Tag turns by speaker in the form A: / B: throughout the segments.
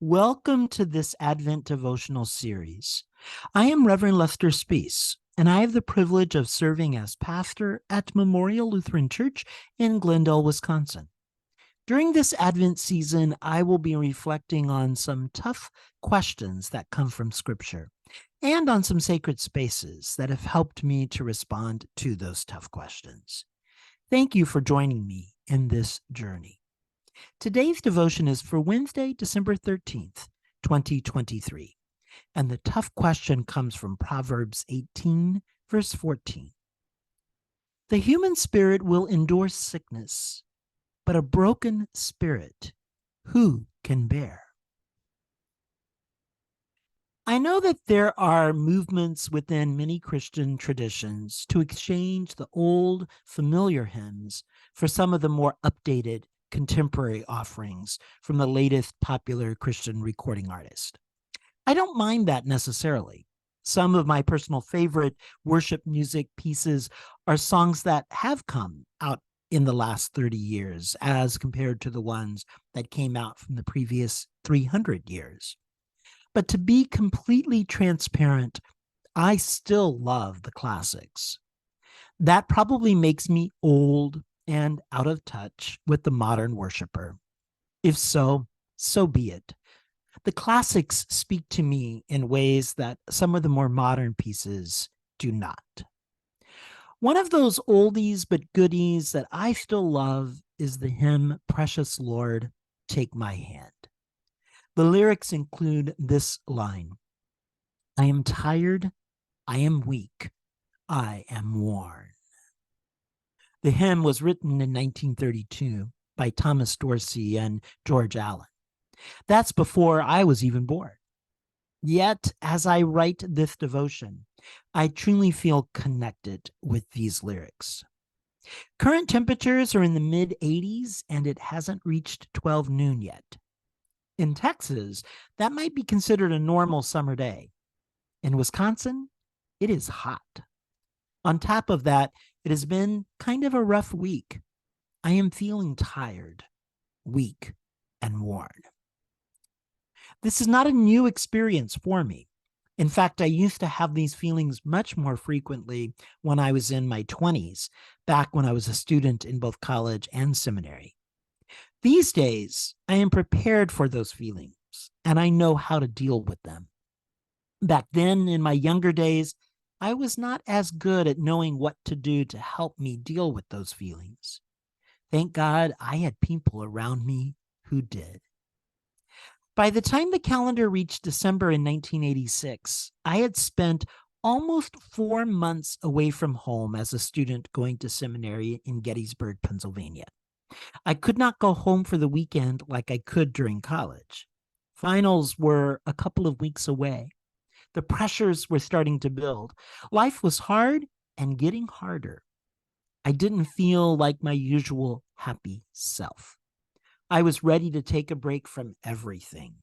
A: Welcome to this Advent devotional series. I am Reverend Lester Spees, and I have the privilege of serving as pastor at Memorial Lutheran Church in Glendale, Wisconsin. During this Advent season, I will be reflecting on some tough questions that come from Scripture and on some sacred spaces that have helped me to respond to those tough questions. Thank you for joining me in this journey. Today's devotion is for Wednesday, December 13th, 2023. And the tough question comes from Proverbs 18, verse 14. The human spirit will endure sickness, but a broken spirit, who can bear? I know that there are movements within many Christian traditions to exchange the old, familiar hymns for some of the more updated contemporary offerings from the latest popular Christian recording artist. I don't mind that necessarily. Some of my personal favorite worship music pieces are songs that have come out in the last 30 years as compared to the ones that came out from the previous 300 years. But to be completely transparent, I still love the classics. That probably makes me old and out of touch with the modern worshiper. If so, so be it. The classics speak to me in ways that some of the more modern pieces do not. One of those oldies but goodies that I still love is the hymn, Precious Lord, Take My Hand. The lyrics include this line: I am tired, I am weak, I am worn. The hymn was written in 1932 by Thomas Dorsey and George Allen. That's before I was even born. Yet, as I write this devotion, I truly feel connected with these lyrics. Current temperatures are in the mid-80s, and it hasn't reached 12 noon yet. In Texas, that might be considered a normal summer day. In Wisconsin, it is hot. On top of that, it has been kind of a rough week. I am feeling tired, weak, and worn. This is not a new experience for me. In fact, I used to have these feelings much more frequently when I was in my 20s, back when I was a student in both college and seminary. These days, I am prepared for those feelings, and I know how to deal with them. Back then, in my younger days, I was not as good at knowing what to do to help me deal with those feelings. Thank God I had people around me who did. By the time the calendar reached December in 1986, I had spent almost 4 months away from home as a student going to seminary in Gettysburg, Pennsylvania. I could not go home for the weekend like I could during college. Finals were a couple of weeks away. The pressures were starting to build. Life was hard and getting harder. I didn't feel like my usual happy self. I was ready to take a break from everything.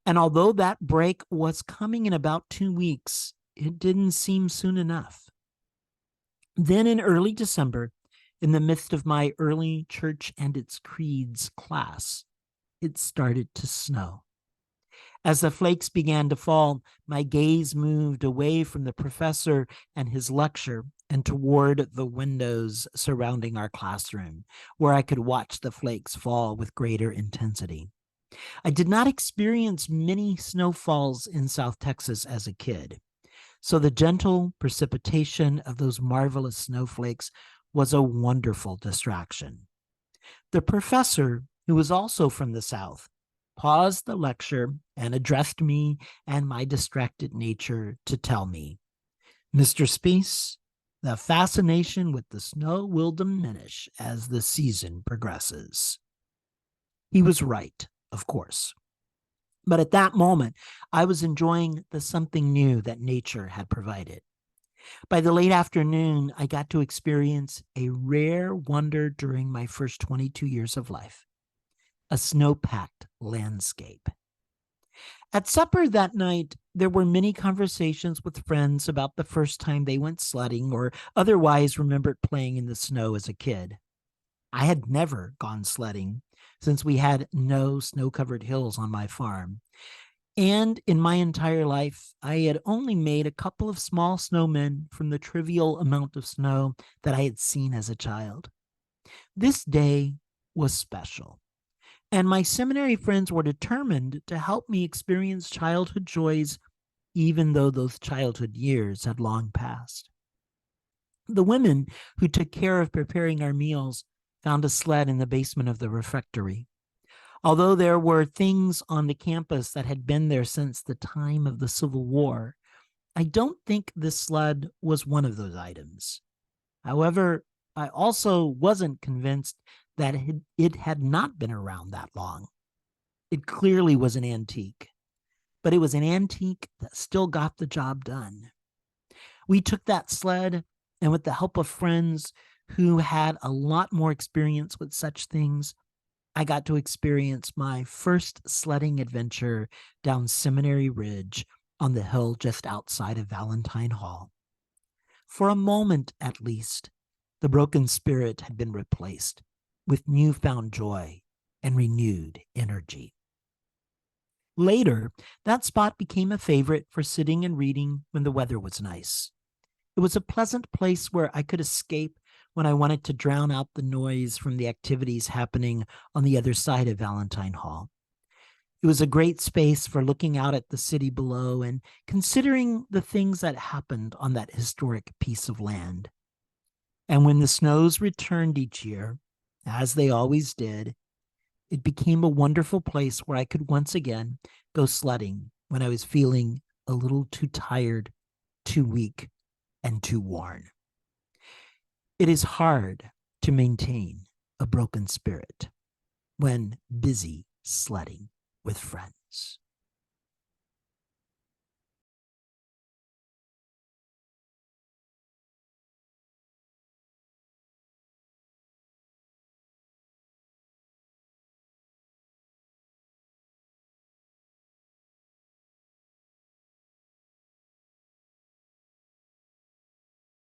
A: And although that break was coming in about 2 weeks, it didn't seem soon enough. Then in early December, in the midst of my early church and its creeds class, it started to snow. As the flakes began to fall, my gaze moved away from the professor and his lecture and toward the windows surrounding our classroom, where I could watch the flakes fall with greater intensity. I did not experience many snowfalls in South Texas as a kid, so the gentle precipitation of those marvelous snowflakes was a wonderful distraction. The professor, who was also from the South, paused the lecture and addressed me and my distracted nature to tell me, Mr. Spees, the fascination with the snow will diminish as the season progresses. He was right, of course. But at that moment, I was enjoying the something new that nature had provided. By the late afternoon, I got to experience a rare wonder during my first 22 years of life. A snow-packed landscape. At supper that night, there were many conversations with friends about the first time they went sledding or otherwise remembered playing in the snow as a kid. I had never gone sledding since we had no snow-covered hills on my farm. And in my entire life, I had only made a couple of small snowmen from the trivial amount of snow that I had seen as a child. This day was special, and my seminary friends were determined to help me experience childhood joys, even though those childhood years had long passed. The women who took care of preparing our meals found a sled in the basement of the refectory. Although there were things on the campus that had been there since the time of the Civil War, I don't think this sled was one of those items. However, I also wasn't convinced that it had not been around that long. It clearly was an antique, but it was an antique that still got the job done. We took that sled, and with the help of friends who had a lot more experience with such things, I got to experience my first sledding adventure down Seminary Ridge on the hill just outside of Valentine Hall. For a moment, at least, the broken spirit had been replaced with newfound joy and renewed energy. Later, that spot became a favorite for sitting and reading when the weather was nice. It was a pleasant place where I could escape when I wanted to drown out the noise from the activities happening on the other side of Valentine Hall. It was a great space for looking out at the city below and considering the things that happened on that historic piece of land. And when the snows returned each year, as they always did, it became a wonderful place where I could once again go sledding when I was feeling a little too tired, too weak, and too worn. It is hard to maintain a broken spirit when busy sledding with friends.